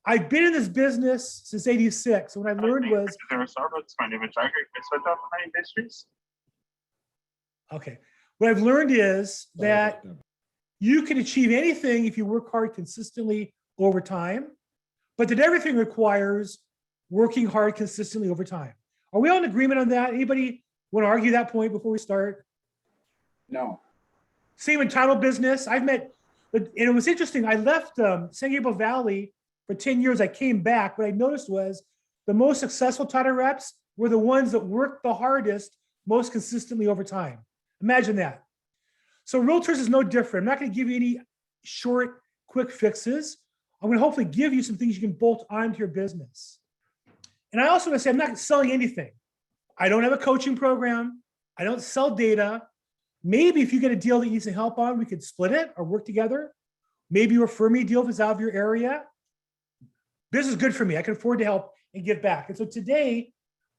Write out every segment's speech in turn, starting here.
I've been in this business since '86. What I learned was, Is there a Starbucks? My name is Jagger. It's with the industries. okay, what I've learned is that you can achieve anything if you work hard consistently over time, but that everything requires working hard consistently over time. Are we all in agreement on that? Anybody want to argue that point before we start? No. Same in title business. I've met, and it was interesting. I left San Gabriel Valley for 10 years. I came back. What I noticed was the most successful title reps were the ones that worked the hardest, most consistently over time. Imagine that. So realtors is no different. I'm not going to give you any short, quick fixes. I'm going to hopefully give you some things you can bolt onto your business. And I also want to say I'm not selling anything. I don't have a coaching program. I don't sell data. Maybe if you get a deal that you need some help on, we could split it or work together. Maybe you refer me a deal if it's out of your area. This is good for me. I can afford to help and give back. And so today,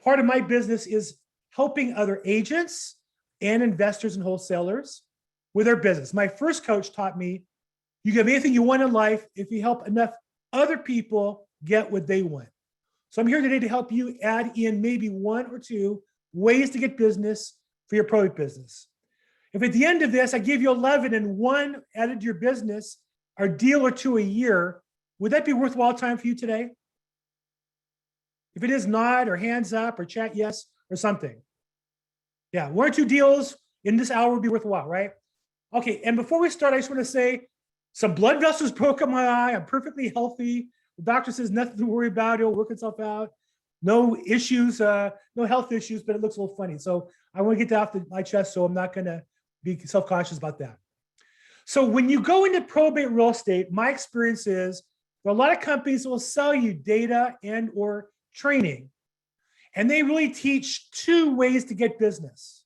part of my business is helping other agents and investors and wholesalers with their business. My first coach taught me you can have anything you want in life if you help enough other people get what they want. So I'm here today to help you add in maybe one or two ways to get business for your probate business. If at the end of this, I give you 11 and one added to your business, or deal or two a year, would that be worthwhile time for you today? If it is, nod or hands up or chat yes or something. Yeah, one or two deals in this hour would be worthwhile, right? Okay, and before we start, I just want to say some blood vessels broke in my eye. I'm perfectly healthy. The doctor says nothing to worry about. It'll work itself out. No issues, no health issues, but it looks a little funny. So I want to get that off my chest, so I'm not going to be self-conscious about that. So when you go into probate real estate, my experience is there are a lot of companies that will sell you data and or training, and they really teach two ways to get business.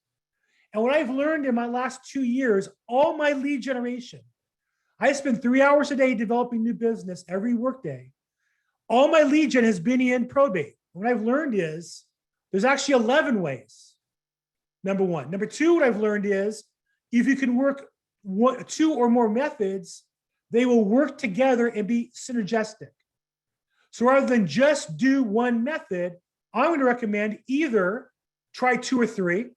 And what I've learned in my last 2 years, all my lead generation, I spend 3 hours a day developing new business every workday. All my lead gen has been in probate. What I've learned is there's actually 11 ways. Number one. Number two, what I've learned is if you can work two or more methods, they will work together and be synergistic. So rather than just do one method, I'm going to recommend either try two or three,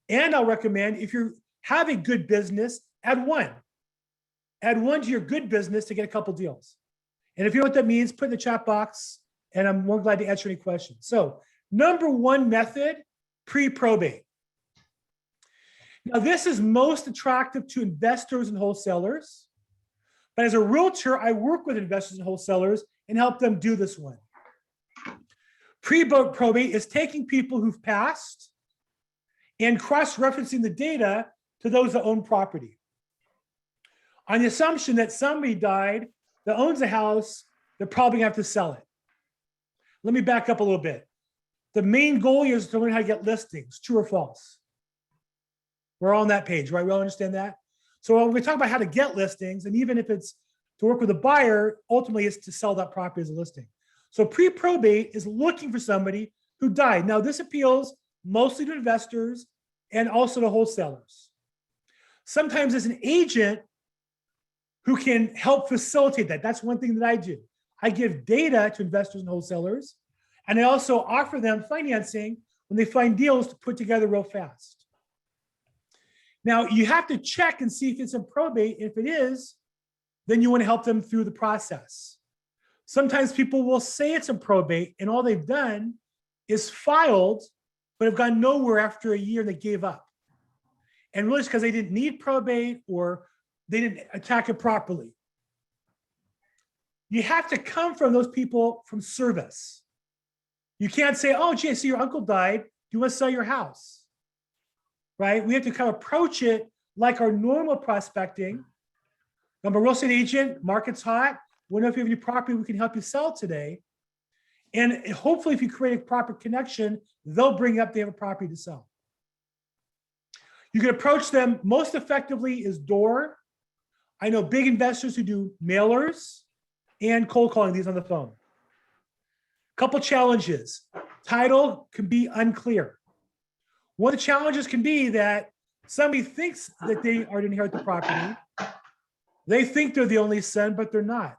and I'll recommend if you have a good business, add one. Add one to your good business to get a couple deals. And if you know what that means, put in the chat box, and I'm more glad to answer any questions. So number one method, pre-probate. Now this is most attractive to investors and wholesalers, but as a realtor, I work with investors and wholesalers and help them do this one. Pre-probate is taking people who've passed and cross-referencing the data to those that own property, on the assumption that somebody died that owns a house, they're probably gonna have to sell it. Let me back up a little bit. The main goal here is to learn how to get listings, true or false. We're all on that page, right? We all understand that? So when we talk about how to get listings, and even if it's to work with a buyer, ultimately it's to sell that property as a listing. So pre-probate is looking for somebody who died. Now this appeals mostly to investors and also to wholesalers. Sometimes as an agent who can help facilitate that. That's one thing that I do. I give data to investors and wholesalers, and I also offer them financing when they find deals to put together real fast. Now, you have to check and see if it's in probate. If it is, then you want to help them through the process. Sometimes people will say it's in probate, and all they've done is filed, but have gone nowhere after a year and they gave up. And really it's because they didn't need probate or they didn't attack it properly. You have to come from those people from service. You can't say, oh, gee, I see your uncle died. Do you want to sell your house? Right? We have to kind of approach it like our normal prospecting. I'm a real estate agent, market's hot. We know if you have any property we can help you sell today. And hopefully if you create a proper connection, they'll bring up they have a property to sell. You can approach them most effectively is door. I know big investors who do mailers and cold calling these on the phone. Couple challenges. Title can be unclear. One of the challenges can be that somebody thinks that they are to inherit the property. They think they're the only son, but they're not.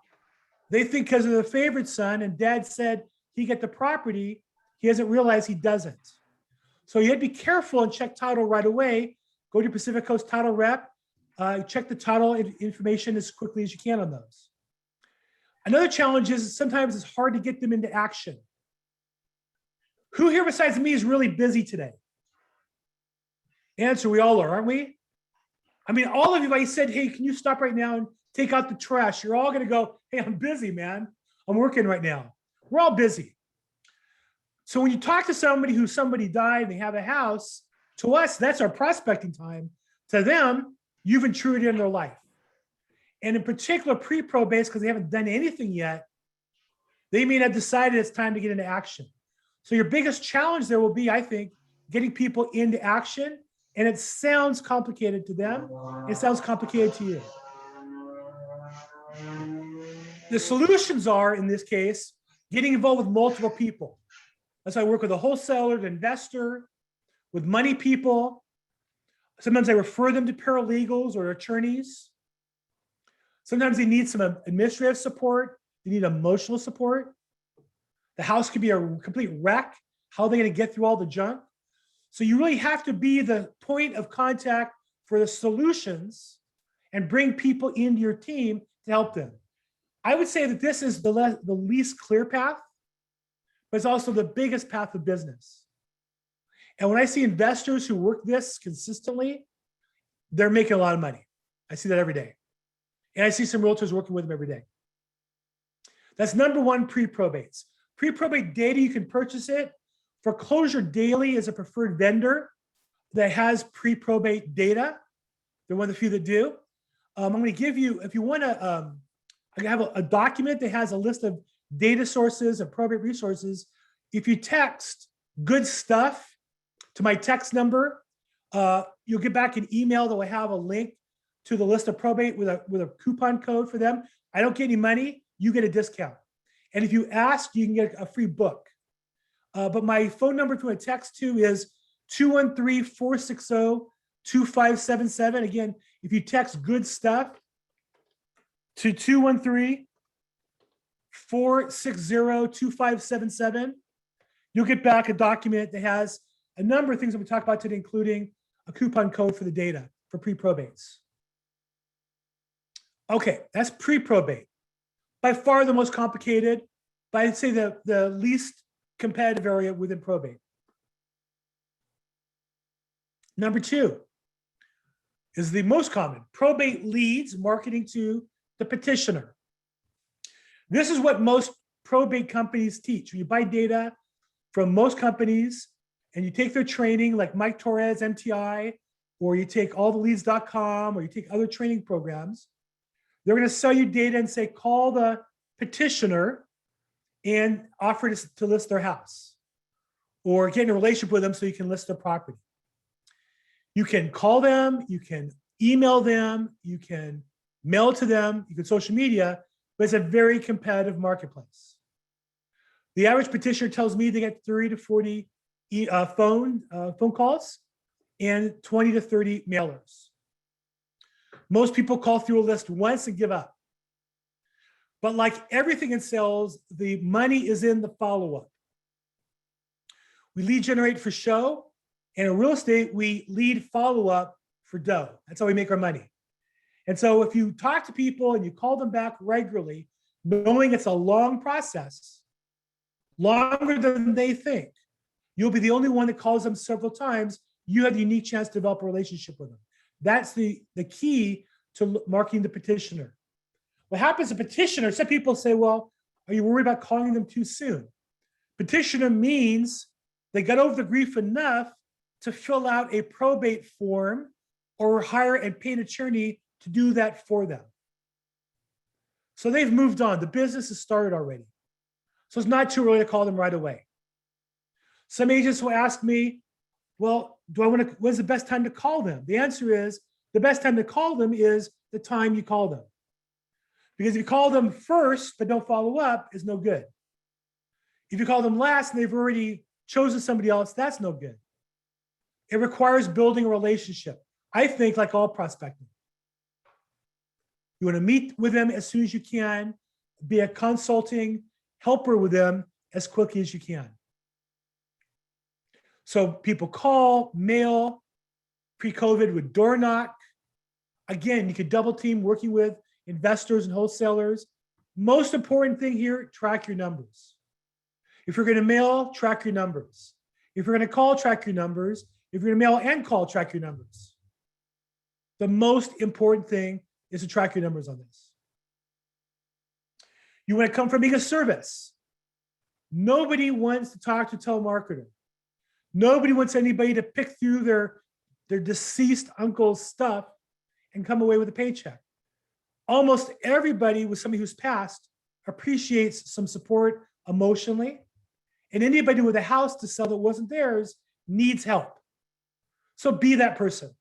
They think because of the favorite son and dad said he get the property, he hasn't realized he doesn't. So you have to be careful and check title right away. Go to Pacific Coast Title Rep, check the title information as quickly as you can on those. Another challenge is sometimes it's hard to get them into action. Who here besides me is really busy today? Answer, we all are, aren't we? I mean, all of you, if I said, hey, can you stop right now and take out the trash? You're all going to go, hey, I'm busy, man. I'm working right now. We're all busy. So when you talk to somebody died and they have a house, to us, that's our prospecting time. To them, you've intruded in their life. And in particular, pre-probates, because they haven't done anything yet, they may have decided it's time to get into action. So your biggest challenge there will be, I think, getting people into action. And it sounds complicated to them. It sounds complicated to you. The solutions are, in this case, getting involved with multiple people. That's why I work with a wholesaler, an investor, with money people. Sometimes I refer them to paralegals or attorneys. Sometimes they need some administrative support. They need emotional support. The house could be a complete wreck. How are they going to get through all the junk? So you really have to be the point of contact for the solutions and bring people into your team to help them. I would say that this is the least clear path, but it's also the biggest path of business. And when I see investors who work this consistently, they're making a lot of money. I see that every day. And I see some realtors working with them every day. That's number one, pre-probates. Pre-probate data, you can purchase it. Foreclosure Daily is a preferred vendor that has pre-probate data. They're one of the few that do. I'm going to give you, if you want to, I have a document that has a list of data sources and probate resources. If you text good stuff to my text number, you'll get back an email that will have a link to the list of probate with a coupon code for them. I don't get any money. You get a discount. And if you ask, you can get a free book. But my phone number to a text to is 213-460-2577. Again, if you text good stuff to 213-460-2577, you'll get back a document that has a number of things that we talked about today, including a coupon code for the data for pre-probates. Okay, that's pre-probate. By far the most complicated, but I'd say the least competitive area within probate. Number two is the most common, probate leads marketing to the petitioner. This is what most probate companies teach. When you buy data from most companies and you take their training like Mike Torres, MTI, or you take alltheleads.com, or you take other training programs, they're going to sell you data and say, call the petitioner and offer to list their house, or get in a relationship with them so you can list their property. You can call them, you can email them, you can mail to them, you can social media, but it's a very competitive marketplace. The average petitioner tells me they get 30 to 40 phone calls and 20 to 30 mailers. Most people call through a list once and give up. But like everything in sales, the money is in the follow-up. We lead generate for show, and in real estate, we lead follow-up for dough. That's how we make our money. And so if you talk to people and you call them back regularly, knowing it's a long process, longer than they think, you'll be the only one that calls them several times. You have the unique chance to develop a relationship with them. That's the key to marketing the petitioner. What happens to petitioner, some people say, well, are you worried about calling them too soon? Petitioner means they got over the grief enough to fill out a probate form or hire and pay an attorney to do that for them. So they've moved on. The business has started already. So it's not too early to call them right away. Some agents will ask me, well, when's the best time to call them? The answer is the best time to call them is the time you call them. Because if you call them first but don't follow up, is no good. If you call them last and they've already chosen somebody else, that's no good. It requires building a relationship. I think like all prospecting. You want to meet with them as soon as you can. be a consulting helper with them as quickly as you can. So people call, mail, pre-COVID with door knock. Again, you could double team working with investors and wholesalers. Most important thing here, track your numbers. If you're going to mail, track your numbers. If you're going to call, track your numbers. If you're going to mail and call, track your numbers. The most important thing is to track your numbers on this. You want to come from being a service. Nobody wants to talk to a telemarketer. Nobody wants anybody to pick through their deceased uncle's stuff and come away with a paycheck. Almost everybody with somebody who's passed appreciates some support emotionally, and anybody with a house to sell that wasn't theirs needs help. So be that person.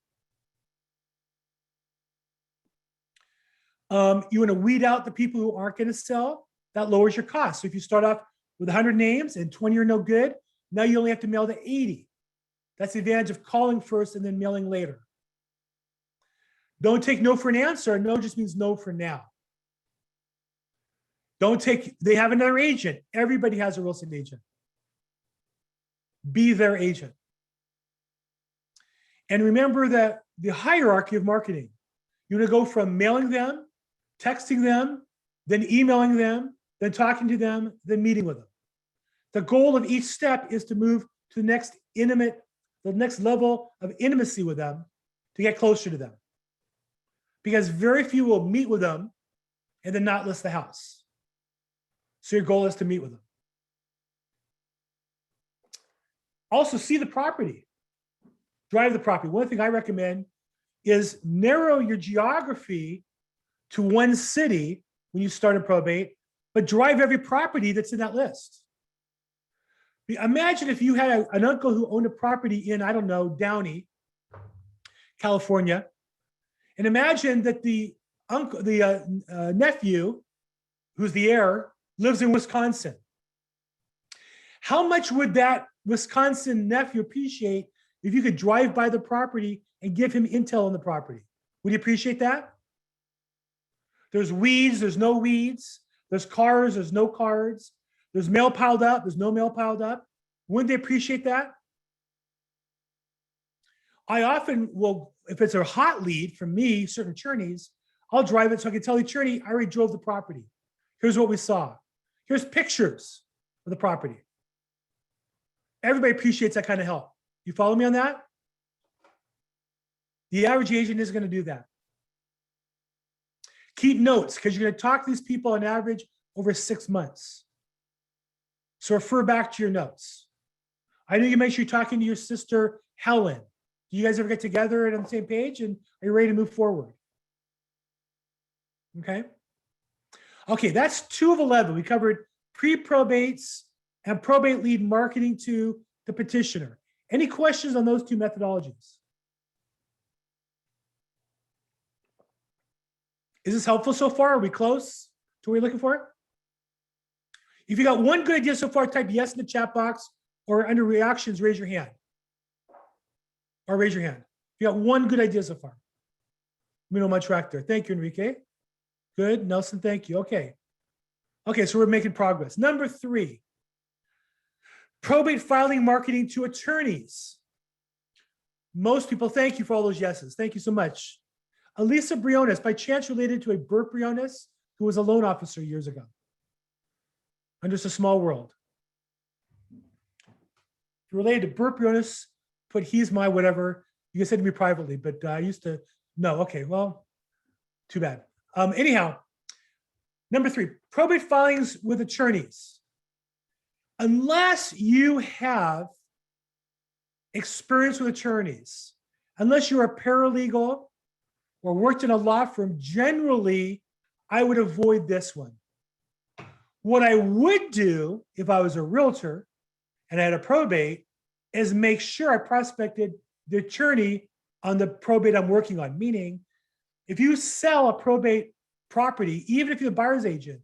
You want to weed out the people who aren't going to sell. That lowers your cost. So if you start off with 100 names and 20 are no good, now you only have to mail to 80. That's the advantage of calling first and then mailing later. Don't take no for an answer. No just means no for now. Don't take, they have another agent. Everybody has a real estate agent. Be their agent. And remember that the hierarchy of marketing. You want to go from mailing them, texting them, then emailing them, then talking to them, then meeting with them. The goal of each step is to move to the next level of intimacy with them to get closer to them. Because very few will meet with them and then not list the house. So your goal is to meet with them. Also, see the property. Drive the property. One thing I recommend is narrow your geography to one city when you start a probate, but drive every property that's in that list. Imagine if you had an uncle who owned a property in, I don't know, Downey, California, and imagine that the uncle, nephew, who's the heir, lives in Wisconsin. How much would that Wisconsin nephew appreciate if you could drive by the property and give him intel on the property? Would he appreciate that? There's weeds, there's no weeds. There's cars, there's no cars. There's mail piled up, there's no mail piled up. Wouldn't they appreciate that? I often will, if it's a hot lead from me, certain attorneys, I'll drive it so I can tell the attorney, I already drove the property. Here's what we saw. Here's pictures of the property. Everybody appreciates that kind of help. You follow me on that? The average agent isn't going to do that. Keep notes because you're going to talk to these people on average over 6 months. So refer back to your notes. I know you make sure you're talking to your sister, Helen. Do you guys ever get together and on the same page? And are you ready to move forward? Okay. Okay, that's 2 of 11. We covered pre-probates and probate lead marketing to the petitioner. Any questions on those 2 methodologies? Is this helpful so far? Are we close to what we're looking for? If you got one good idea so far, type yes in the chat box, or under reactions, raise your hand. Or raise your hand. If you got one good idea so far. Let me know my track there. Thank you, Enrique. Good. Nelson, thank you. Okay. Okay, so we're making progress. Number 3, probate filing marketing to attorneys. Most people, thank you for all those yeses. Thank you so much. Elisa Briones, by chance related to a Burt Briones, who was a loan officer years ago. I'm just a small world. If you're related to Burt Briones, put he's my whatever. You can send to me privately, but I used to, no, okay, well, too bad. Anyhow, number 3, probate filings with attorneys. Unless you have experience with attorneys, unless you're a paralegal or worked in a law firm, generally, I would avoid this one. What I would do if I was a realtor and I had a probate is make sure I prospected the attorney on the probate I'm working on. Meaning, if you sell a probate property, even if you're the buyer's agent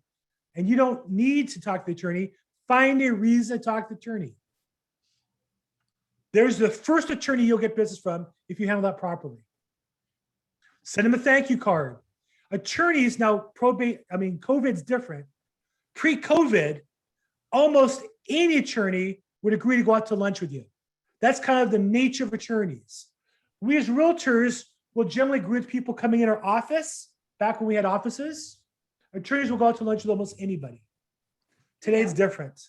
and you don't need to talk to the attorney, find a reason to talk to the attorney. There's the first attorney you'll get business from if you handle that properly. Send them a thank you card. Attorneys now, COVID's different. Pre-COVID, almost any attorney would agree to go out to lunch with you. That's kind of the nature of attorneys. We as realtors will generally agree with people coming in our office. Back when we had offices, attorneys will go out to lunch with almost anybody. Today it's different.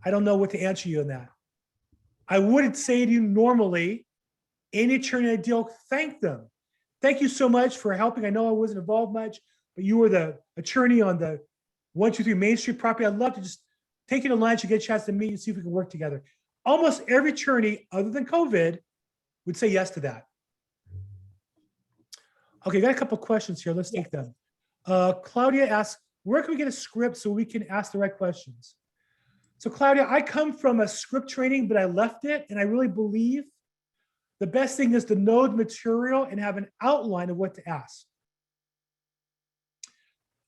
I don't know what to answer you on that. I wouldn't say to you normally, any attorney I deal, thank them. Thank you so much for helping. I know I wasn't involved much, but you were the attorney on the 123 Main Street property. I'd love to just take you to lunch and get a chance to meet and see if we can work together. Almost every attorney, other than COVID, would say yes to that. Okay, got a couple of questions here. Let's take them. Claudia asks, where can we get a script so we can ask the right questions? So Claudia, I come from a script training, but I left it. And I really believe the best thing is to know the material and have an outline of what to ask.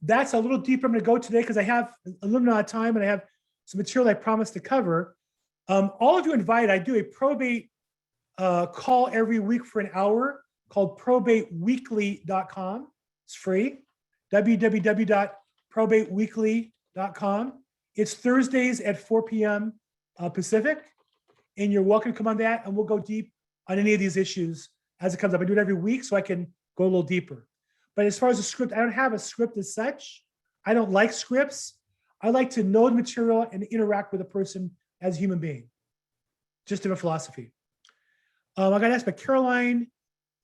That's a little deeper I'm going to go today because I have a limited amount of time and I have some material I promised to cover. All of you invited, I do a probate call every week for an hour called probateweekly.com. It's free, www.probateweekly.com. It's Thursdays at 4 p.m. Pacific, and you're welcome to come on that, and we'll go deep on any of these issues as it comes up. I do it every week so I can go a little deeper. But as far as a script, I don't have a script as such. I don't like scripts. I like to know the material and interact with a person as a human being. Just different philosophy. I got asked by Caroline,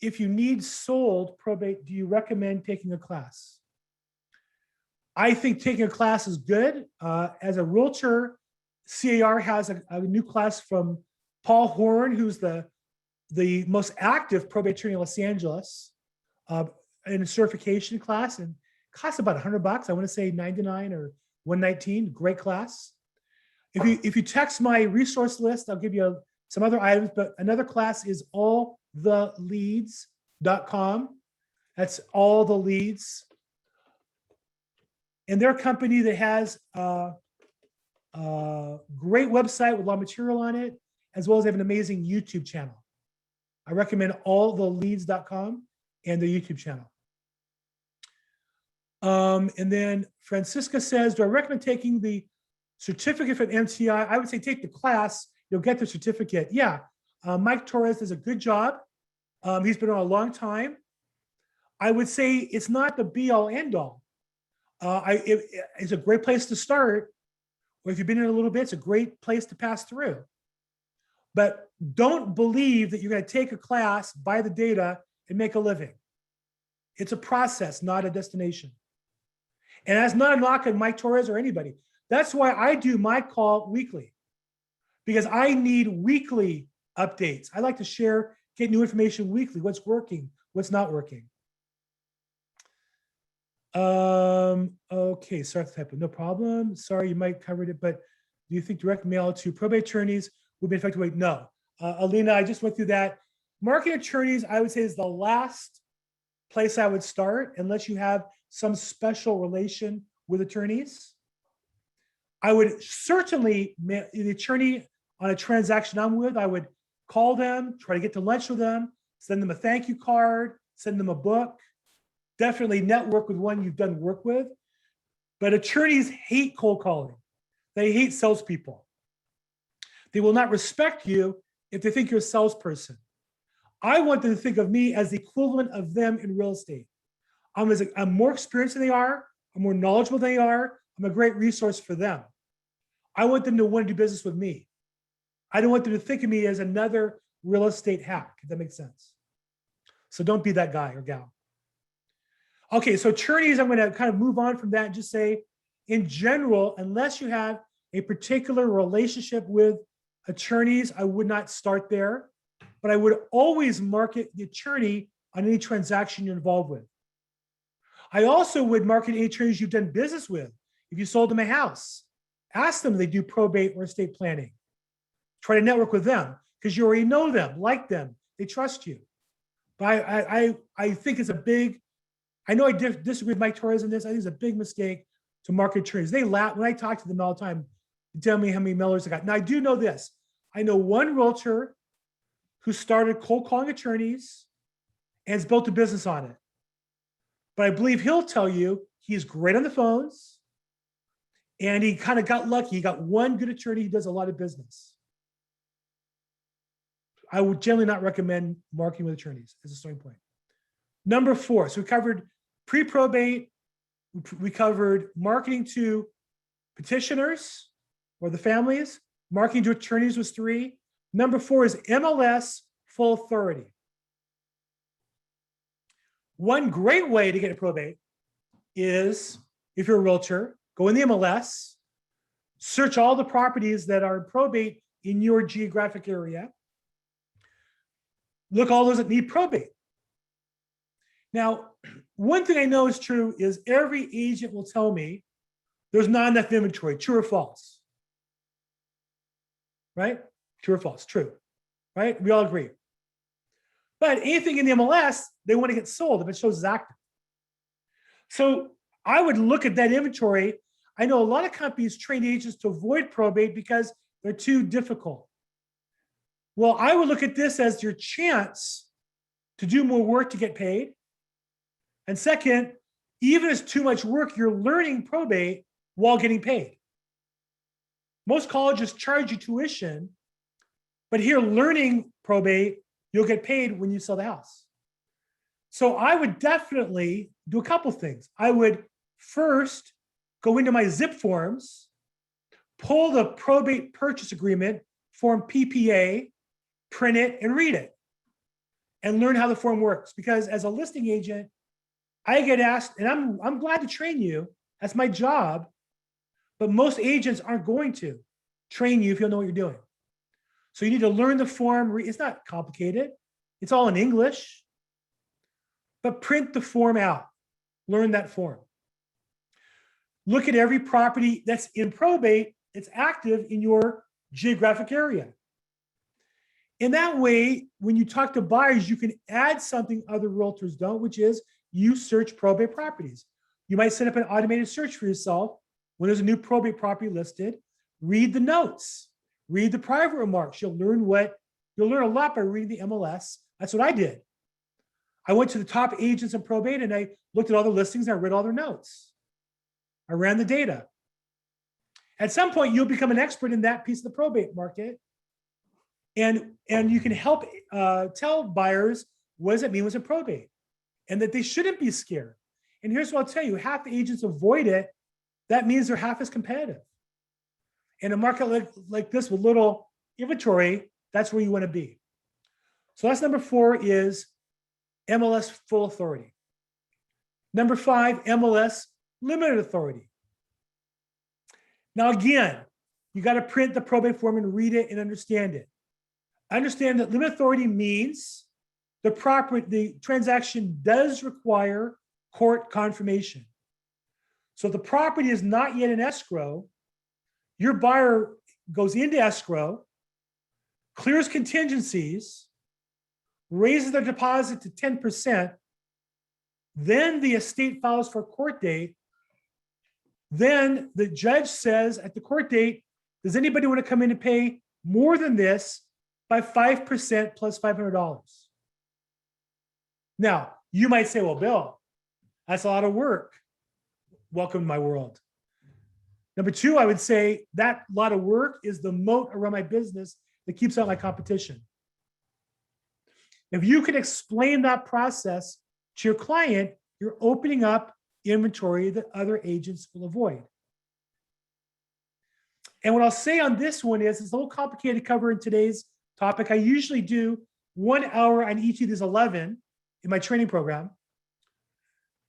if you need sold probate, do you recommend taking a class? I think taking a class is good. As a realtor, CAR has a new class from Paul Horn, who's the most active probate attorney in Los Angeles, in a certification class, and costs about $100. I want to say 99 or 119. Great class. If you text my resource list, I'll give you some other items, but another class is alltheleads.com. That's all the leads. And they're a company that has a great website with a lot of material on it, as well as they have an amazing YouTube channel. I recommend alltheleads.com and the YouTube channel. And then Francisca says, do I recommend taking the certificate from MTI? I would say take the class, you'll get the certificate. Yeah, Mike Torres does a good job. He's been on a long time. I would say it's not the be all end all. It's a great place to start. Or if you've been in a little bit, it's a great place to pass through. But don't believe that you're going to take a class, buy the data, and make a living. It's a process, not a destination. And that's not a knock on Mike Torres or anybody. That's why I do my call weekly, because I need weekly updates. I like to share, get new information weekly, what's working, what's not working. Okay, sorry to type it, no problem. Sorry, you might covered it, but do you think direct mail to probate attorneys would be effective? Wait, no. Alina, I just went through that. Marketing attorneys, I would say, is the last place I would start, unless you have some special relation with attorneys. I would certainly, the attorney on a transaction I'm with, I would call them, try to get to lunch with them, send them a thank you card, send them a book. Definitely network with one you've done work with. But attorneys hate cold calling. They hate salespeople. They will not respect you if they think you're a salesperson. I want them to think of me as the equivalent of them in real estate. I'm more experienced than they are. I'm more knowledgeable than they are. I'm a great resource for them. I want them to want to do business with me. I don't want them to think of me as another real estate hack, if that makes sense. So don't be that guy or gal. Okay, so attorneys, I'm going to kind of move on from that and just say, in general, unless you have a particular relationship with attorneys, I would not start there. But I would always market the attorney on any transaction you're involved with. I also would market any attorneys you've done business with. If you sold them a house, ask them if they do probate or estate planning. Try to network with them because you already know them, like them, they trust you. But I think it's a big, I know I disagree with Mike Torres on this. I think it's a big mistake to market attorneys. They laugh when I talk to them all the time. They tell me how many mailers I got. Now I do know this. I know one realtor who started cold calling attorneys and has built a business on it. But I believe he'll tell you he's great on the phones. And he kind of got lucky. He got one good attorney who does a lot of business. I would generally not recommend marketing with attorneys as a starting point. Number 4, so we covered pre-probate, we covered marketing to petitioners or the families, marketing to attorneys was 3. Number 4 is MLS full authority. One great way to get a probate is, if you're a realtor, go in the MLS, search all the properties that are in probate in your geographic area. Look all those that need probate. Now, one thing I know is true is every agent will tell me there's not enough inventory. True or false? Right? True or false? True. Right? We all agree. But anything in the MLS, they want to get sold if it shows it's active. So I would look at that inventory. I know a lot of companies train agents to avoid probate because they're too difficult. Well, I would look at this as your chance to do more work to get paid. And second, even if it's too much work, you're learning probate while getting paid. Most colleges charge you tuition, but here learning probate, you'll get paid when you sell the house. So I would definitely do a couple things. I would first go into my zip forms, pull the probate purchase agreement, form PPA, print it and read it, and learn how the form works. Because as a listing agent, I get asked, and I'm glad to train you. That's my job. But most agents aren't going to train you if you don't know what you're doing. So you need to learn the form. It's not complicated. It's all in English. But print the form out. Learn that form. Look at every property that's in probate, that's active in your geographic area. In that way, when you talk to buyers, you can add something other realtors don't, which is you search probate properties. You might set up an automated search for yourself when there's a new probate property listed. Read the notes, read the private remarks. You'll learn a lot by reading the MLS. That's what I did. I went to the top agents in probate and I looked at all the listings and I read all their notes. I ran the data. At some point, you'll become an expert in that piece of the probate market. And you can help tell buyers what does it mean what's in probate and that they shouldn't be scared. And here's what I'll tell you, half the agents avoid it. That means they're half as competitive. In a market like this with little inventory, that's where you want to be. So that's number 4 is MLS full authority. Number 5, MLS limited authority. Now, again, you got to print the probate form and read it and understand it. Understand that limited authority means the transaction does require court confirmation. So the property is not yet in escrow. Your buyer goes into escrow, clears contingencies, raises their deposit to 10%. Then the estate files for a court date. Then the judge says at the court date, does anybody want to come in and pay more than this by 5% plus $500? Now, you might say, well, Bill, that's a lot of work. Welcome to my world. Number 2, I would say that lot of work is the moat around my business that keeps out my competition. If you can explain that process to your client, you're opening up inventory that other agents will avoid. And what I'll say on this one is, it's a little complicated to cover in today's topic. I usually do 1 hour on each of these 11 in my training program.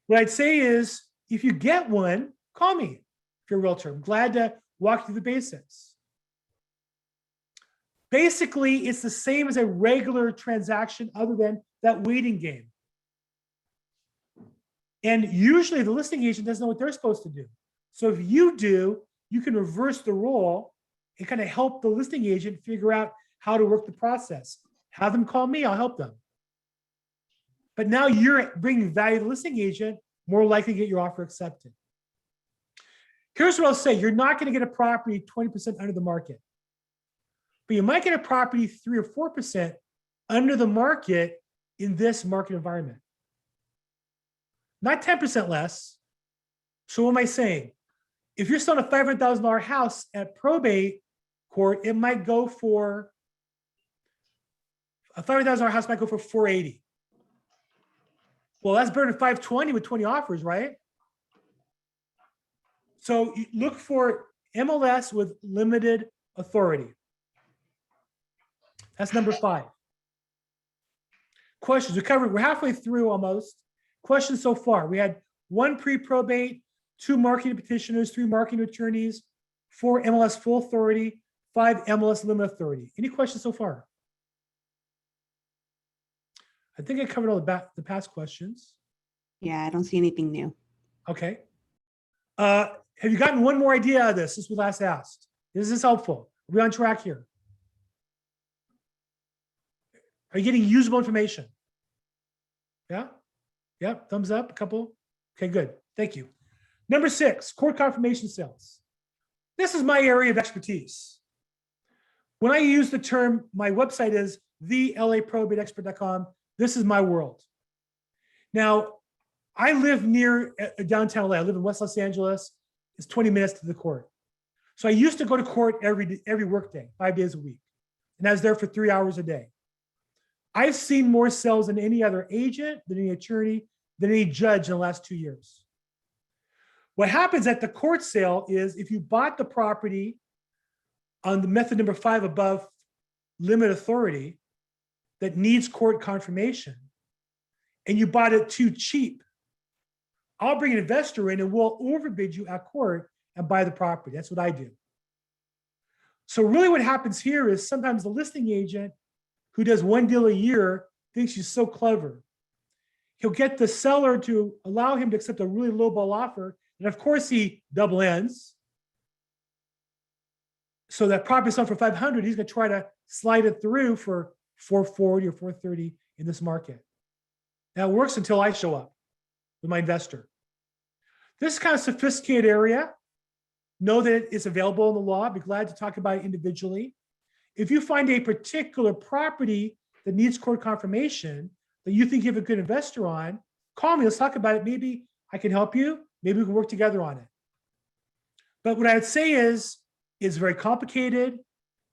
What I'd say is, if you get one, call me if you're a realtor. I'm glad to walk through the basics. Basically, it's the same as a regular transaction other than that waiting game. And usually the listing agent doesn't know what they're supposed to do. So if you do, you can reverse the role and kind of help the listing agent figure out how to work the process. Have them call me, I'll help them. But now you're bringing value to the listing agent, more likely to get your offer accepted. Here's what I'll say. You're not going to get a property 20% under the market. But you might get a property 3 or 4% under the market in this market environment. Not 10% less. So what am I saying? if you're selling a $500,000 house at probate court, it might go for a $500,000 house might go for 480. Well, that's better than 520 with 20 offers, right? So you look for MLS with limited authority. That's number 5. Questions. We're halfway through almost. Questions so far. We had 1 pre-probate, 2 marketing petitioners, 3 marketing attorneys, 4 MLS full authority, 5 MLS limit authority. Any questions so far? I think I covered all the past questions. Yeah, I don't see anything new. Okay. Have you gotten one more idea out of this since we last asked? Is this helpful? Are we on track here? Are you getting usable information? Yeah? Yeah, thumbs up, a couple. Okay, good. Thank you. Number 6, court confirmation sales. This is my area of expertise. When I use the term, my website is LAProbateexpert.com. This is my world. Now, I live near downtown LA. I live in West Los Angeles. It's 20 minutes to the court. So I used to go to court every workday, 5 days a week. And I was there for 3 hours a day. I've seen more sales than any other agent, than any attorney, than any judge in the last 2 years. What happens at the court sale is if you bought the property on the method number 5 above, limit authority, that needs court confirmation, and you bought it too cheap, I'll bring an investor in and we'll overbid you at court and buy the property. That's what I do. So really what happens here is sometimes the listing agent who does 1 deal a year thinks he's so clever. He'll get the seller to allow him to accept a really low ball offer. And of course he double ends. So that property sold for 500, he's gonna try to slide it through for 440 or 430 in this market. That works until I show up with my investor. This is kind of sophisticated area. Know that it's available in the law. I'd be glad to talk about it individually. If you find a particular property that needs court confirmation that you think you have a good investor on, call me, let's talk about it. Maybe I can help you. Maybe we can work together on it. But what I would say is, it's very complicated.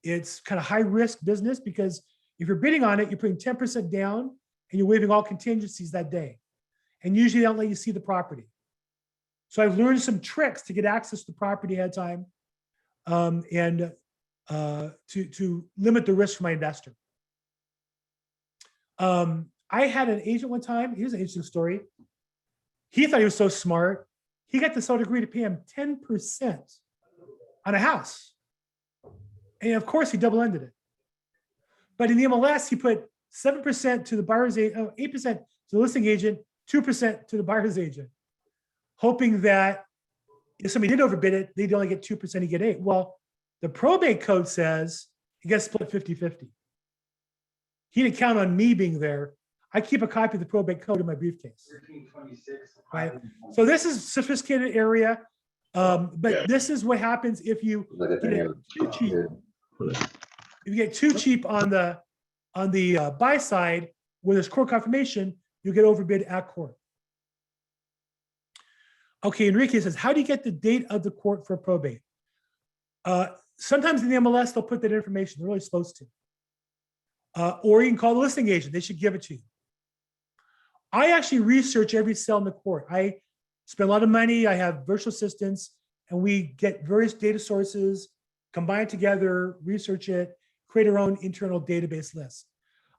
It's kind of high risk business because if you're bidding on it, you're putting 10% down and you're waiving all contingencies that day. And usually they don't let you see the property. So I've learned some tricks to get access to the property ahead of time and to limit the risk for my investor. I had an agent one time. Here's an interesting story. He thought he was so smart. He got the seller to agree to pay him 10% on a house. And of course he double-ended it. But in the MLS, he put 7% to the buyer's agent, 8% to the listing agent, 2% to the buyer's agent, hoping that if somebody did overbid it, they'd only get 2%, he'd get 8%. Well, the probate code says it gets split 50-50. He didn't count on me being there. I keep a copy of the probate code in my briefcase. 1326. Right. So this is a sophisticated area, but this is what happens if you get too cheap. If you get too cheap on the buy side, where there's court confirmation, you get overbid at court. Okay, Enrique says, how do you get the date of the court for probate? Sometimes in the MLS, they'll put that information. They're really supposed to. Or you can call the listing agent. They should give it to you. I actually research every sale in the court. I spend a lot of money. I have virtual assistants, and we get various data sources, combine it together, research it, create our own internal database list.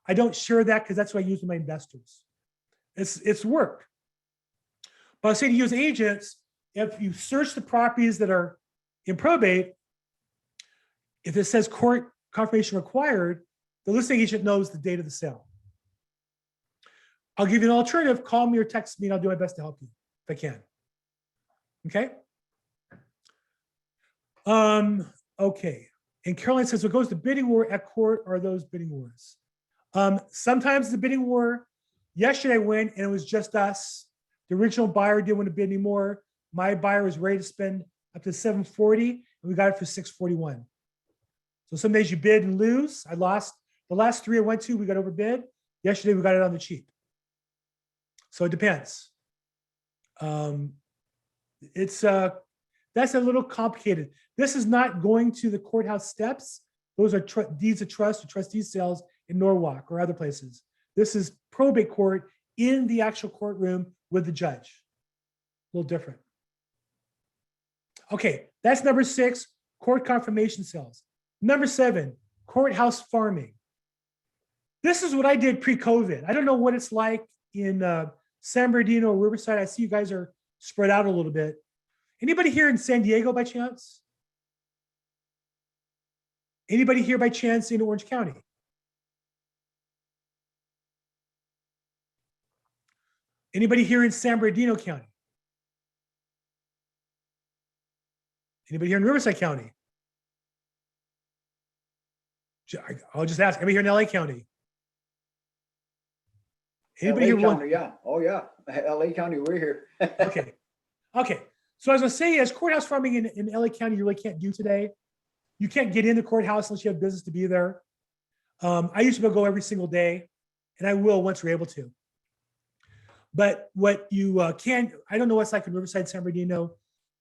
I don't share that because that's what I use with my investors. It's work. But I say to use agents, if you search the properties that are in probate, if it says court confirmation required, the listing agent knows the date of the sale. I'll give you an alternative. Call me or text me and I'll do my best to help you if I can. Okay. Okay. And Caroline says, what goes to bidding war at court are those bidding wars? Sometimes the bidding war, yesterday I went and it was just us. The original buyer didn't want to bid anymore. My buyer was ready to spend up to $740 and we got it for $641. So some days you bid and lose. I lost the last 3 I went to, we got overbid. Yesterday we got it on the cheap. So it depends. The That's a little complicated. This is not going to the courthouse steps. Those are deeds of trust or trustee sales in Norwalk or other places. This is probate court in the actual courtroom with the judge. A little different. Okay, that's number 6, court confirmation sales. Number 7, courthouse farming. This is what I did pre-COVID. I don't know what it's like in San Bernardino or Riverside. I see you guys are spread out a little bit. Anybody here in San Diego by chance? Anybody here by chance in Orange County? Anybody here in San Bernardino County? Anybody here in Riverside County? I'll just ask. Anybody here in LA County? Anybody LA here? County, yeah. Oh, yeah. LA County, we're here. Okay. Okay. So as I was saying, as courthouse farming in LA County, you really can't do today. You can't get in the courthouse unless you have business to be there. I used to go every single day, and I will once we're able to. But what you can, I don't know what's like in Riverside, San Bernardino.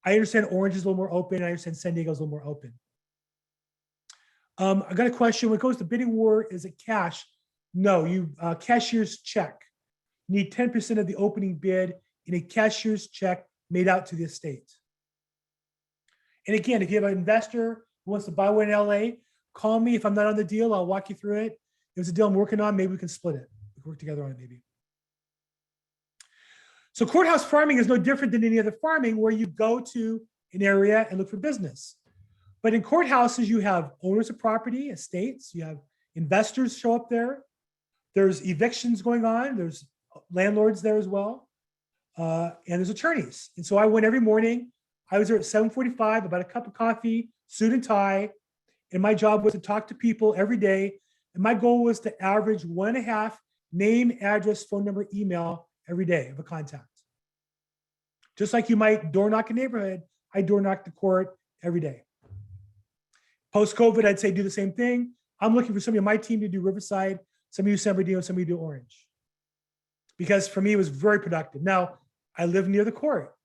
I understand Orange is a little more open. I understand San Diego is a little more open. I got a question. When it goes to bidding war, is it cash? No, you cashier's check. You need 10% of the opening bid in a cashier's check made out to the estate. And again, if you have an investor who wants to buy one in LA, call me. If I'm not on the deal, I'll walk you through it. If it's a deal I'm working on, maybe we can split it. We can work together on it maybe. So courthouse farming is no different than any other farming where you go to an area and look for business. But in courthouses, you have owners of property, estates, you have investors show up there. There's evictions going on. There's landlords there as well. And there's attorneys. And so I went every morning. I was there at 7:45, about a cup of coffee, suit and tie. And my job was to talk to people every day. And my goal was to average 1.5 name, address, phone number, email every day of a contact. Just like you might door knock a neighborhood, I door knock the court every day. Post-COVID, I'd say do the same thing. I'm looking for somebody on my team to do Riverside, somebody do San Bernardino, somebody do Orange. Because for me, it was very productive. Now, I live near the court.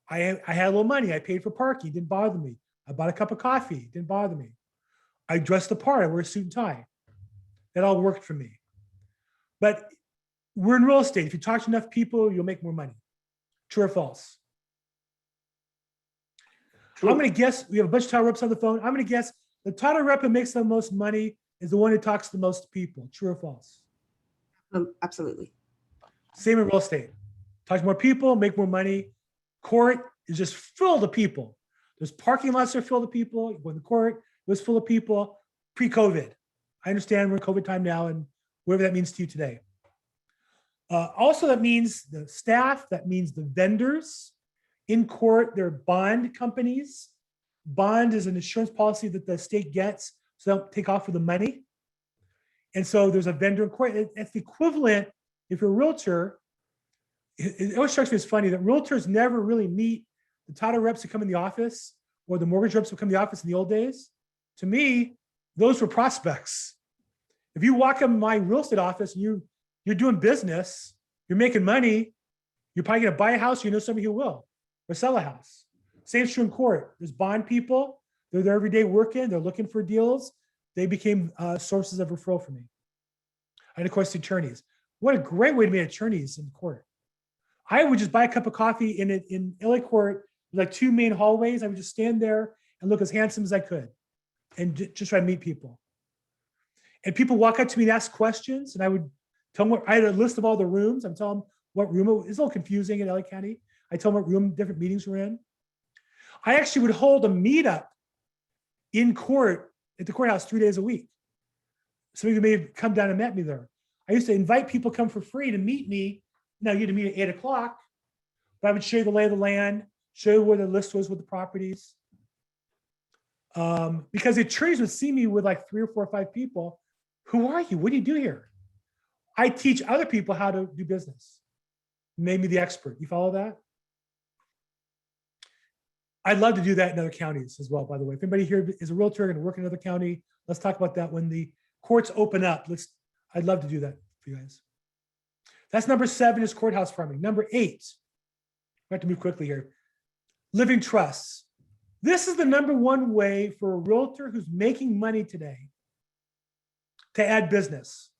I had a little money. I paid for parking, didn't bother me. I bought a cup of coffee, didn't bother me. I dressed the part, I wear a suit and tie. That all worked for me. But we're in real estate. If you talk to enough people, you'll make more money. True or false? True. I'm going to guess, we have a bunch of title reps on the phone. I'm going to guess the title rep who makes the most money is the one who talks to the most people. True or false? Absolutely. Same in real estate. Talk to more people, make more money. Court is just filled of people. There's parking lots that are filled with people. You go in the court, it was full of people pre-COVID. I understand we're in COVID time now and whatever that means to you today. Also, that means the staff, that means the vendors. In court, there are bond companies. Bond is an insurance policy that the state gets, so they don't take off with the money. And so there's a vendor in court. It's the equivalent, if you're a realtor, it always strikes me as funny that realtors never really meet the title reps who come in the office or the mortgage reps who come in the office in the old days. To me, those were prospects. If you walk in my real estate office and you're doing business, you're making money, you're probably going to buy a house, you know somebody who will, or sell a house. Same is true in court. There's bond people. They're there every day working. They're looking for deals. They became sources of referral for me. And of course, the attorneys. What a great way to meet attorneys in court. I would just buy a cup of coffee in LA court, like 2 main hallways. I would just stand there and look as handsome as I could and just try to meet people. And people walk up to me and ask questions, and I would tell them I had a list of all the rooms. I'm telling them what room. It's a little confusing in LA County. I tell them what room different meetings were in. I actually would hold a meetup in court at the courthouse 3 days a week. Some of you may have come down and met me there. I used to invite people to come for free to meet me. Now you had to meet at 8 o'clock, but I would show you the lay of the land, show you where the list was with the properties. Because the attorneys would see me with like 3 or 4 or 5 people. Who are you? What do you do here? I teach other people how to do business. Made me the expert. You follow that? I'd love to do that in other counties as well, by the way. If anybody here is a realtor going to work in another county, let's talk about that when the courts open up. I'd love to do that for you guys. That's number 7 is courthouse farming. Number 8, I have to move quickly here. living trusts. This is the number one way for a realtor who's making money today to add business.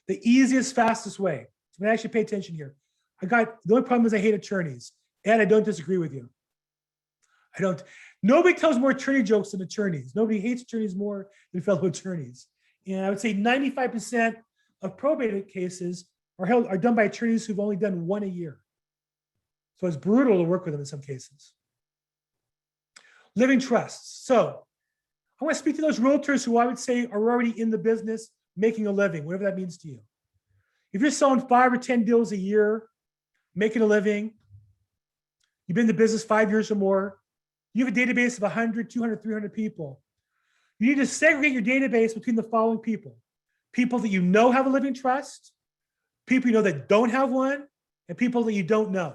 The easiest, fastest way. So actually pay attention here. The only problem is I hate attorneys. And I don't disagree with you. Nobody tells more attorney jokes than attorneys. Nobody hates attorneys more than fellow attorneys. And I would say 95% of probate cases are done by attorneys who've only done one a year. So it's brutal to work with them in some cases. Living trusts. So I want to speak to those realtors who I would say are already in the business, making a living, whatever that means to you. If you're selling 5 or 10 deals a year, making a living, you've been in the business 5 years or more, you have a database of 100, 200, 300 people. You need to segregate your database between the following people. People that you know have a living trust, people you know that don't have one, and people that you don't know.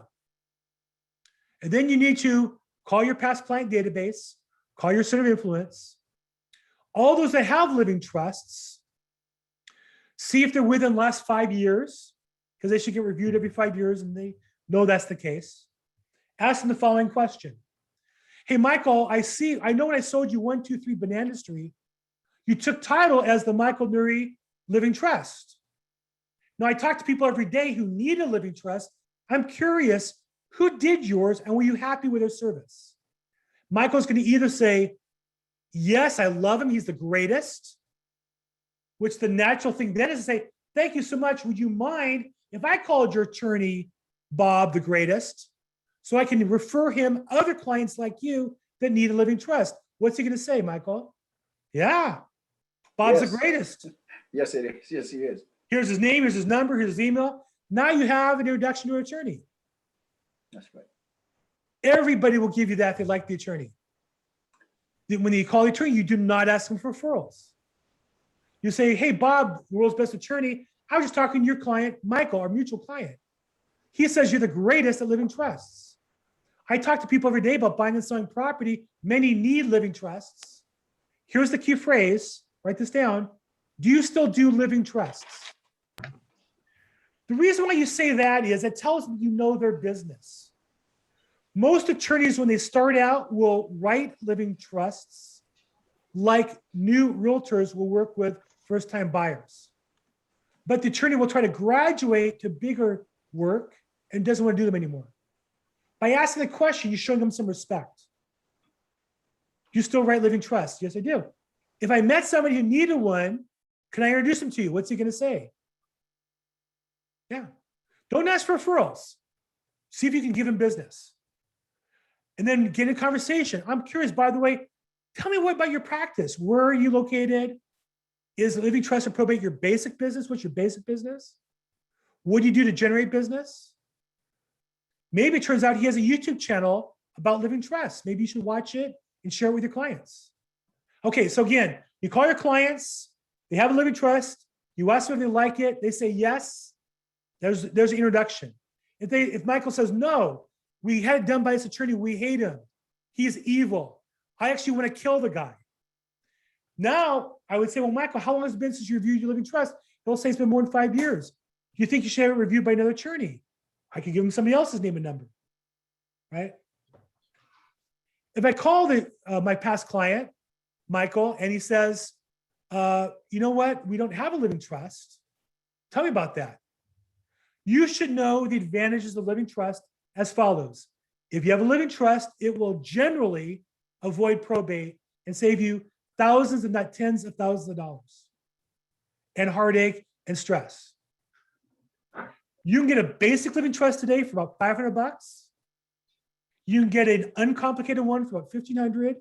And then you need to call your past client database, call your center of influence, all those that have living trusts, see if they're within the last 5 years, because they should get reviewed every 5 years, and they know that's the case. Ask them the following question. Hey, Michael, I know when I sold you 123 Banana Street, you took title as the Michael Nuri Living Trust. Now, I talk to people every day who need a living trust. I'm curious, who did yours and were you happy with their service? Michael's going to either say, yes, I love him, he's the greatest, which the natural thing then is to say, thank you so much. Would you mind if I called your attorney Bob the greatest, so I can refer him other clients like you that need a living trust? What's he going to say, Michael? Yeah, Bob's the greatest. Yes, it is. Yes, he is. Here's his name, here's his number, here's his email. Now you have an introduction to an attorney. That's right. Everybody will give you that if they like the attorney. When you call the attorney, you do not ask them for referrals. You say, hey, Bob, the world's best attorney, I was just talking to your client, Michael, our mutual client. He says you're the greatest at living trusts. I talk to people every day about buying and selling property. Many need living trusts. Here's the key phrase, write this down. Do you still do living trusts? The reason why you say that is it tells them you know their business. Most attorneys, when they start out, will write living trusts like new realtors will work with first-time buyers. But the attorney will try to graduate to bigger work and doesn't want to do them anymore. By asking the question, you're showing them some respect. Do you still write living trusts? Yes, I do. If I met somebody who needed one, can I introduce him to you? What's he going to say? Yeah. Don't ask for referrals. See if you can give him business. And then get a conversation. I'm curious, by the way, tell me what about your practice? Where are you located? Is living trust or probate your basic business? What's your basic business? What do you do to generate business? Maybe it turns out he has a YouTube channel about living trusts. Maybe you should watch it and share it with your clients. Okay, so again, you call your clients, they have a living trust, you ask them if they like it, they say yes, there's an introduction. If Michael says, no, we had it done by this attorney, we hate him, he's evil, I actually want to kill the guy. Now, I would say, well, Michael, how long has it been since you reviewed your living trust? He'll say it's been more than 5 years. Do you think you should have it reviewed by another attorney? I could give him somebody else's name and number, right? If I call my past client, Michael, and he says, you know what? We don't have a living trust. Tell me about that. You should know the advantages of living trust as follows. If you have a living trust, it will generally avoid probate and save you thousands, if not tens of thousands of dollars and heartache and stress. You can get a basic living trust today for about $500. You can get an uncomplicated one for about $1,500.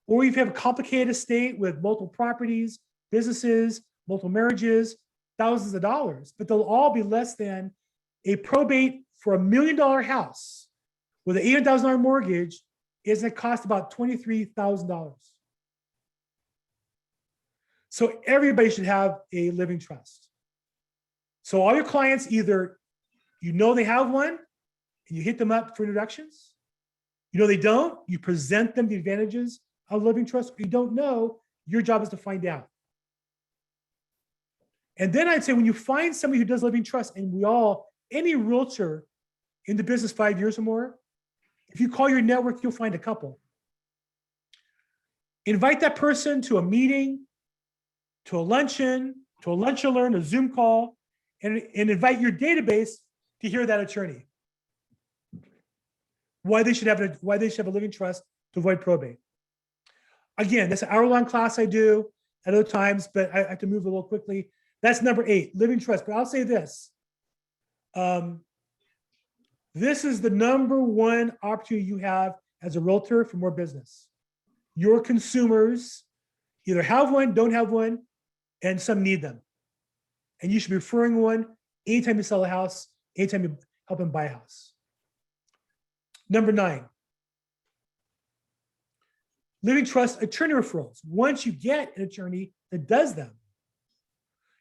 Or if you have a complicated estate with multiple properties, businesses, multiple marriages, thousands of dollars, but they'll all be less than a probate for $1 million house with an $800,000 mortgage is going to cost about $23,000. So everybody should have a living trust. So all your clients, either you know they have one and you hit them up for introductions. You know they don't, you present them the advantages of living trust. Or you don't know, your job is to find out. And then I'd say when you find somebody who does living trust, and any realtor in the business 5 years or more, If you call your network, you'll find a couple. Invite that person to a meeting, to a luncheon, to a lunch and learn, a Zoom call, and invite your database to hear that attorney. Why they should have a living trust to avoid probate. Again, that's an hour-long class I do at other times, but I have to move a little quickly. That's number 8, living trust. But I'll say this. This is the number 1 opportunity you have as a realtor for more business. Your consumers either have one, don't have one, and some need them. And you should be referring one anytime you sell a house, anytime you help them buy a house. Number 9, living trust attorney referrals. Once you get an attorney that does them,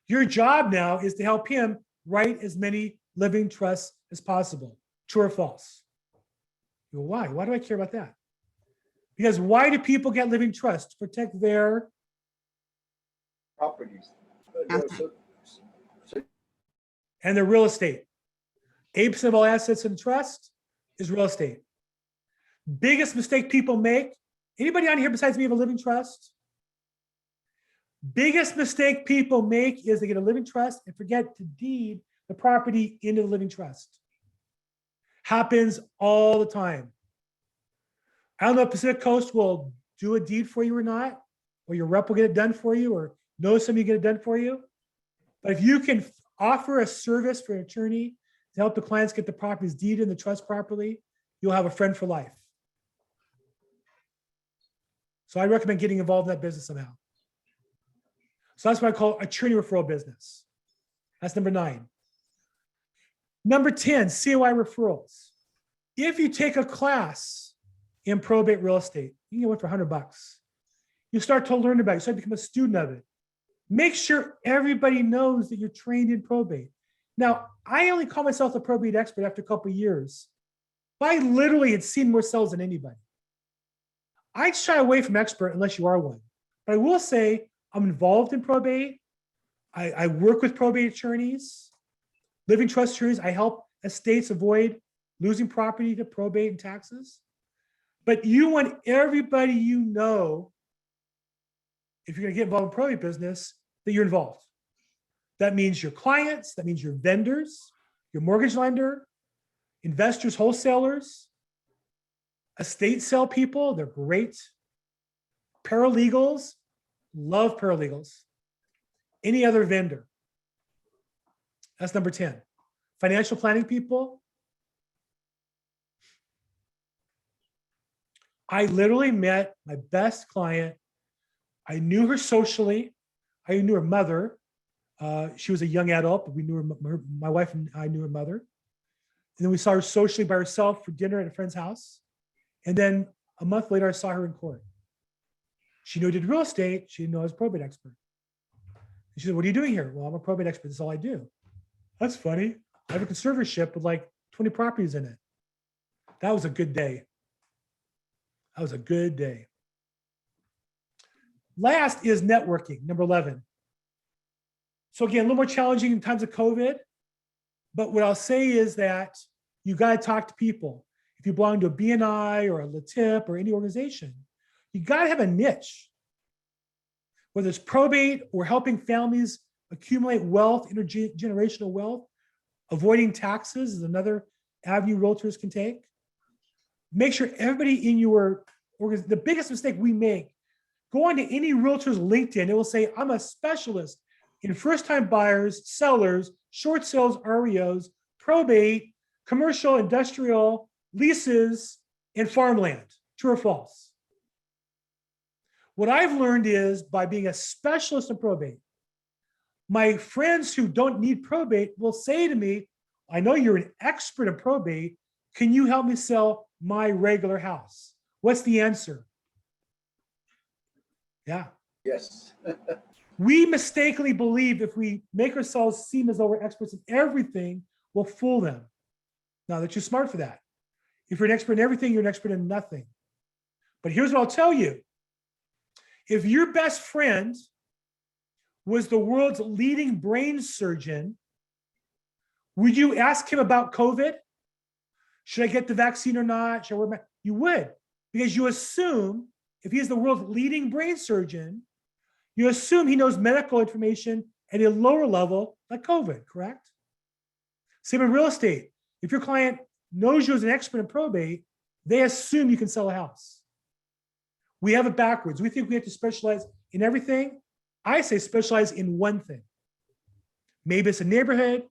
your job now is to help him write as many living trusts as possible. True or false? You go, why? Why do I care about that? Because why do people get living trusts? To protect their Properties. and their real estate. 8% of all assets in the trust is real estate. Biggest mistake people make. Anybody on here besides me have a living trust? Biggest mistake people make is they get a living trust and forget to deed the property into the living trust. Happens all the time. I don't know if Pacific Coast will do a deed for you or not, or your rep will get it done for you, or know somebody get it done for you. But if you can offer a service for an attorney to help the clients get the properties deeded in the trust properly, you'll have a friend for life. So I recommend getting involved in that business somehow. So that's what I call attorney referral business. That's number 9. Number 10, COI referrals. If you take a class in probate real estate, you can get one for $100. You start to learn about it, you start to become a student of it. Make sure everybody knows that you're trained in probate. Now, I only call myself a probate expert after a couple of years. I literally had seen more sales than anybody. I'd shy away from expert unless you are one. But I will say I'm involved in probate. I work with probate attorneys, living trust attorneys. I help estates avoid losing property to probate and taxes. But you want everybody you know, if you're going to get involved in probate business, that you're involved. That means your clients, that means your vendors, your mortgage lender, investors, wholesalers, estate sale people, they're great. Paralegals, love paralegals. Any other vendor. That's number 10. Financial planning people. I literally met my best client. I knew her socially. I knew her mother. She was a young adult, but we knew her, my wife and I knew her mother. And then we saw her socially by herself for dinner at a friend's house. And then a month later, I saw her in court. She knew I did real estate. She didn't know I was a probate expert. And she said, what are you doing here? Well, I'm a probate expert. That's all I do. That's funny. I have a conservatorship with like 20 properties in it. That was a good day. That was a good day. Last is networking, number 11. So again, a little more challenging in times of COVID. But what I'll say is that you got to talk to people. If you belong to a BNI or a LATIP or any organization, you got to have a niche. Whether it's probate or helping families accumulate wealth, intergenerational wealth, avoiding taxes is another avenue realtors can take. Make sure everybody in your organization, the biggest mistake we make, go on to any realtor's LinkedIn, it will say, I'm a specialist in first-time buyers, sellers, short sales, REOs, probate, commercial, industrial, leases, and farmland. True or false? What I've learned is by being a specialist in probate, my friends who don't need probate will say to me, I know you're an expert in probate. Can you help me sell my regular house? What's the answer? Yeah. Yes. We mistakenly believe if we make ourselves seem as though we're experts in everything, we'll fool them. Now, they're too smart for that. If you're an expert in everything, you're an expert in nothing. But here's what I'll tell you. If your best friend was the world's leading brain surgeon, would you ask him about COVID? Should I get the vaccine or not? Should I wear my, you would, because you assume if he's the world's leading brain surgeon, you assume he knows medical information at a lower level like COVID, correct? Same in real estate. If your client knows you as an expert in probate, they assume you can sell a house. We have it backwards. We think we have to specialize in everything. I say specialize in one thing. Maybe it's a neighborhood,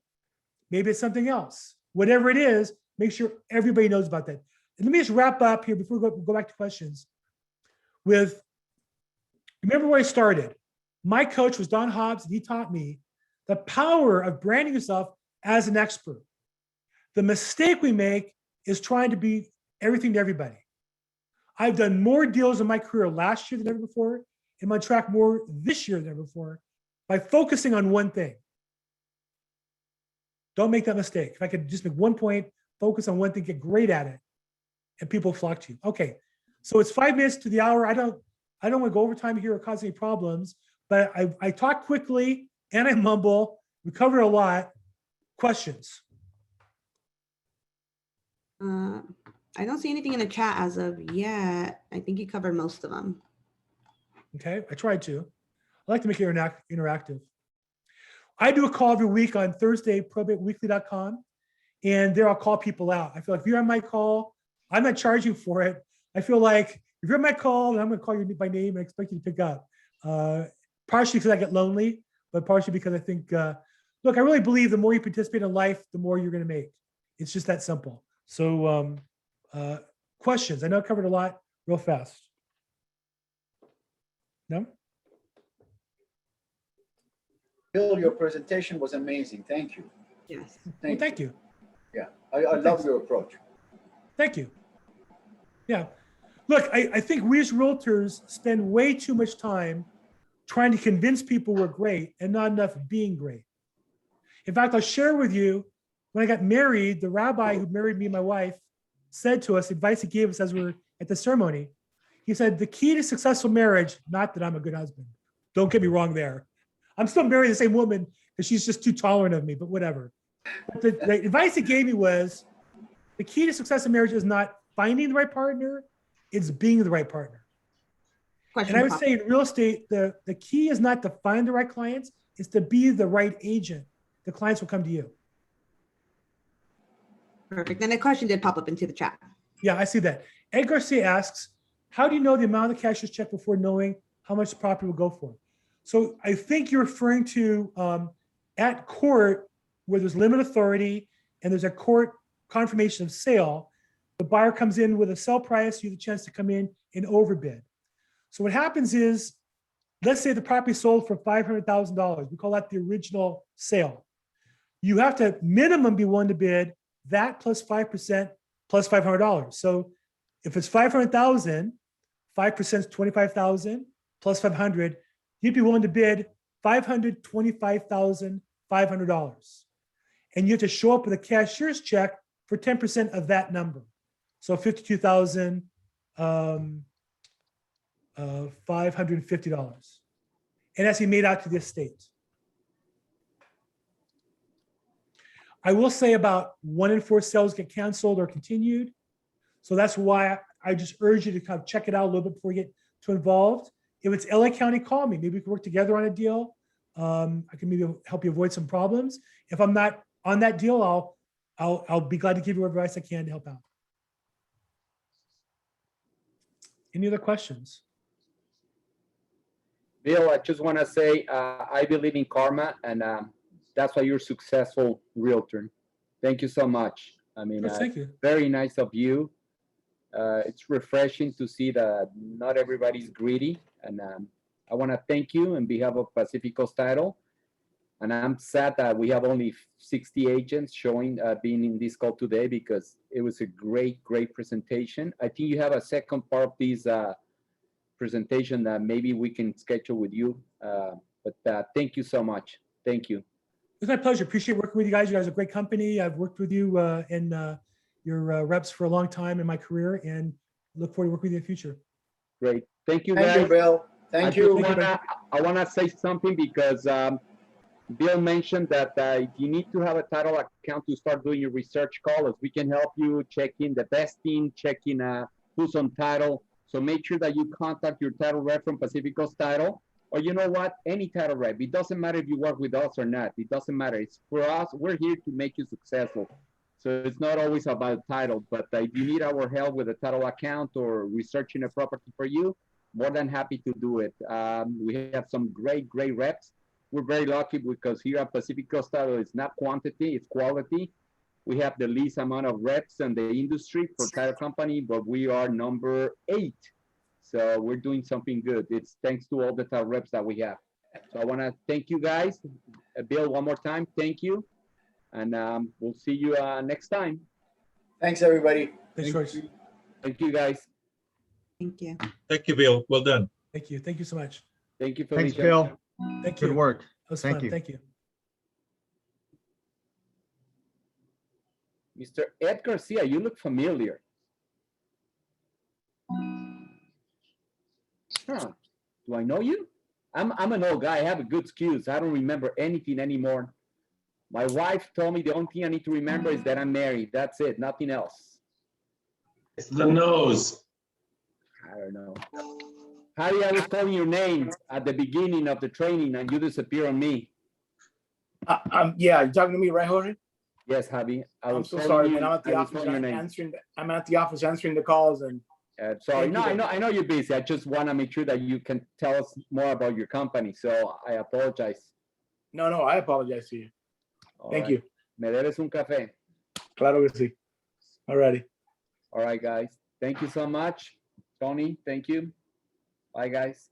maybe it's something else. Whatever it is, make sure everybody knows about that. And let me just wrap up here before we go back to questions with, remember where I started. My coach was Don Hobbs, and he taught me the power of branding yourself as an expert. The mistake we make is trying to be everything to everybody. I've done more deals in my career last year than ever before, and I'm on track more this year than ever before by focusing on one thing. Don't make that mistake. If I could just make one point, focus on one thing, get great at it, and people flock to you. Okay, so it's 5 minutes to the hour. I don't want to go overtime here or cause any problems, but I talk quickly and I mumble. We covered a lot. Questions? I don't see anything in the chat as of yet. I think you covered most of them. Okay, I tried to. I like to make it interactive. I do a call every week on Thursday, probateweekly.com, and there I'll call people out. I feel like if you're on my call, I'm not charging for it. I feel like if you're on my call, then I'm going to call you by name and expect you to pick up. Partially because I get lonely, but partially because I think, look, I really believe the more you participate in life, the more you're going to make. It's just that simple. So questions? I know I covered a lot real fast. No? Bill, your presentation was amazing. Thank you. Yes. Well, thank you. Yeah, I love your approach. Thank you. Yeah. Look, I think we as realtors spend way too much time trying to convince people we're great and not enough being great. In fact, I'll share with you, when I got married, the rabbi who married me and my wife said to us, advice he gave us as we were at the ceremony, he said, the key to successful marriage, not that I'm a good husband. Don't get me wrong there. I'm still marrying the same woman because she's just too tolerant of me, but whatever. But the advice he gave me was, the key to success in marriage is not finding the right partner, it's being the right partner. Question. And I would say in real estate, the key is not to find the right clients, it's to be the right agent. The clients will come to you. Perfect. And a question did pop up into the chat. Yeah, I see that. Ed Garcia asks, how do you know the amount of the cashier's check before knowing how much the property will go for? So I think you're referring to at court where there's limited authority and there's a court confirmation of sale, the buyer comes in with a sell price, you have the chance to come in and overbid. So what happens is, let's say the property sold for $500,000. We call that the original sale. You have to minimum be willing to bid that plus 5% plus $500. So if it's 500,000, 5% is 25,000 plus 500, you'd be willing to bid $525,500. And you have to show up with a cashier's check for 10% of that number. So $52,550. And that's made out to the estate. I will say about 1 in 4 sales get canceled or continued. So that's why I just urge you to kind of check it out a little bit before you get too involved. If it's LA County, call me. Maybe we can work together on a deal. I can maybe help you avoid some problems. If I'm not on that deal, I'll be glad to give you whatever advice I can to help out. Any other questions? Bill, I just want to say I believe in karma, and that's why you're a successful realtor. Thank you so much. I mean, Yes, thank you. very nice of you. It's refreshing to see that not everybody's greedy, and I want to thank you on behalf of Pacifico's title. And I'm sad that we have only 60 agents showing being in this call today, because it was a great presentation. I think you have a second part of this presentation that maybe we can schedule with you. But thank you so much. Thank you. It's my pleasure. Appreciate working with you guys. You guys are a great company. I've worked with you and your reps for a long time in my career, and look forward to working with you in the future. Great. Thank you, guys. Thank you, Bill. Thank you. I want to say something because Bill mentioned that you need to have a title account to start doing your research call. We can help you check in the vesting, check in who's on title. So make sure that you contact your title rep from Pacific Coast Title, or you know what, any title rep. It doesn't matter if you work with us or not. It doesn't matter. It's for us. We're here to make you successful. So it's not always about title, but if you need our help with a title account or researching a property for you, more than happy to do it. We have some great reps. We're very lucky because here at Pacific Coast Title, it's not quantity, it's quality. We have the least amount of reps in the industry for title company, but we are number 8. So we're doing something good. It's thanks to all the title reps that we have. So I want to thank you guys. Bill, one more time, thank you. And we'll see you next time. Thanks, everybody. Thanks, George. Thank you, guys. Thank you. Thank you, Bill. Well done. Thank you. Thank you so much. Thank you, Thanks, Felicia. Bill. Thank you. Good work. That was Thank fun. you. Thank you. Mr. Ed Garcia, you look familiar. Huh. Do I know you? I'm an old guy. I have a good excuse. I don't remember anything anymore. My wife told me the only thing I need to remember is that I'm married. That's it. Nothing else. It's the nose. I don't know. Harry, I was calling your name at the beginning of the training and you disappear on me. Yeah, you're talking to me, right, Jorge? Yes, Javi. I'm so sorry, man. I'm at the office answering. I'm at the office answering the calls, and Sorry, Thank no, you. I know you're busy. I just want to make sure that you can tell us more about your company. So I apologize. no, I apologize to you. All Thank right. you. Me debes un café. Claro que sí. Alrighty. All right, guys. Thank you so much. Tony, thank you. Bye, guys.